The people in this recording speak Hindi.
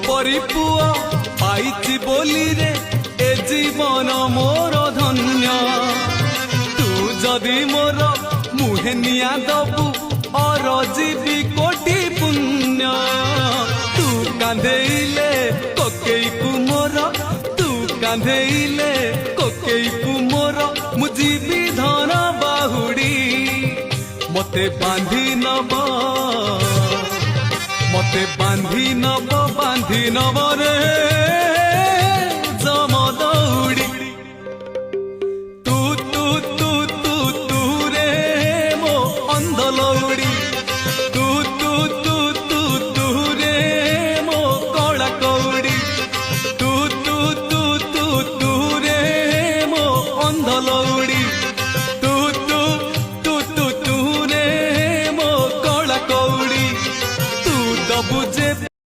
परी पुआ पाइछि बोली रे ए जीवन मोर धन्य तू जदि मोर मुहे निया दबु और जीवी कोटि पुण्य तू कांधेइले कोकेई को मोर तू कांधेइले कोकेई को मोर मु जीवी धन बाहुड़ी मते बांधी नब मते बांधी नब रे